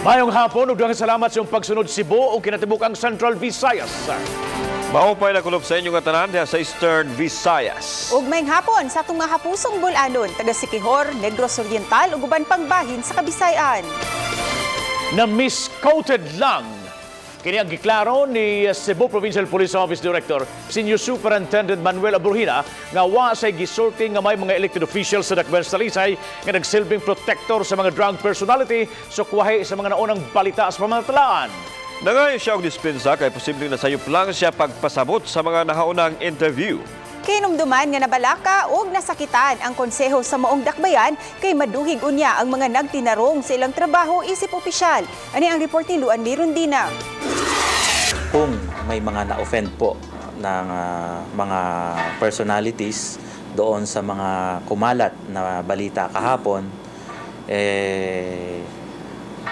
Mayong hapon, ug daghang salamat sa iyong pagsunod Cebu o kinatibuk-ang Central Visayas. Maupay na kulob sa inyo nga tanan diha sa Eastern Visayas. Ug mayong hapon sa atong mga hapusong bulanon, taga Siquijor, Negros Oriental ug uban pang bahin sa Kabisayan. Na misquoted lang kini ang giklaro ni Cebu Provincial Police Office Director Senior Superintendent Manuel Abrojena nga wa say gisorting nga may mga elected officials sa Dakbayan sa Talisay nga nagsilbing protector sa mga drug personality sukwahi sa mga naunang balita sa pamatalaan. Nangayo siya og dispensa kay posibleng nasayop lang siya pagpasabot sa mga nahaunang interview. Kinumduman nga nabalaka ug nasakitan ang konseho sa maong dakbayan kay maduhig unya ang mga nagtinarong sa ilang trabaho isip opisyal. Ani ang report ni Luan Mirundina. Kung may mga na-offend po ng mga personalities doon sa mga kumalat na balita kahapon,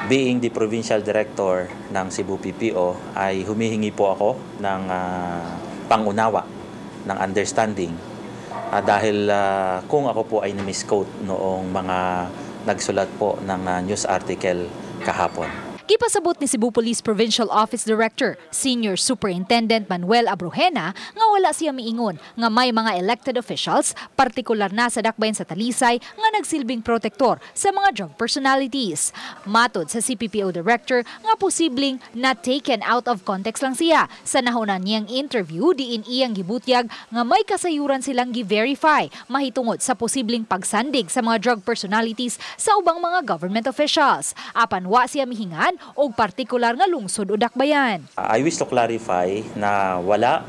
being the provincial director ng Cebu PPO ay humihingi po ako ng pangunawa, ng understanding dahil kung ako po ay na-misquote noong mga nagsulat po ng news article kahapon. Gipasabot ni Cebu Police Provincial Office Director, Senior Superintendent Manuel Abrojena nga wala siya miingon nga may mga elected officials, partikular na sa Dakbayan sa Talisay, nga nagsilbing protektor sa mga drug personalities. Matod sa CPPO Director nga posibleng na-taken out of context lang siya sa nahunan niyang interview diin iyang gibutyag nga may kasayuran silang gi-verify mahitungod sa posibleng pagsandig sa mga drug personalities sa ubang mga government officials. Apan wa siya mihingan o partikular nga lungsod o dakbayan. I wish to clarify na wala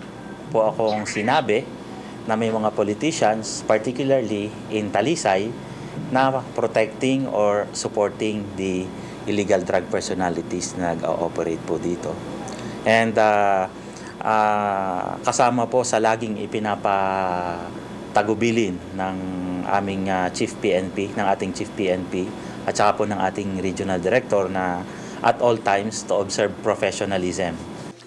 po akong sinabi na may mga politicians, particularly in Talisay, na protecting or supporting the illegal drug personalities na nag-ooperate po dito. And kasama po sa laging ipinapatagubilin ng aming Chief PNP, ng ating Chief PNP, at saka po ng ating Regional Director na at all times to observe professionalism.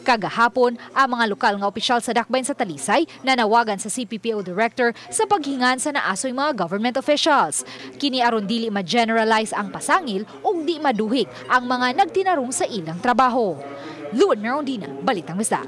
Kagahapon, ang mga lokal nga opisyal sa Dakbayan sa Talisay nanawagan sa CPPO Director sa paghingan sa naasoy mga government officials. Kini aron dili ma-generalize ang pasangil ug di maduhig ang mga nagtinarong sa ilang trabaho. Luan Mirundina, Balitang Isda.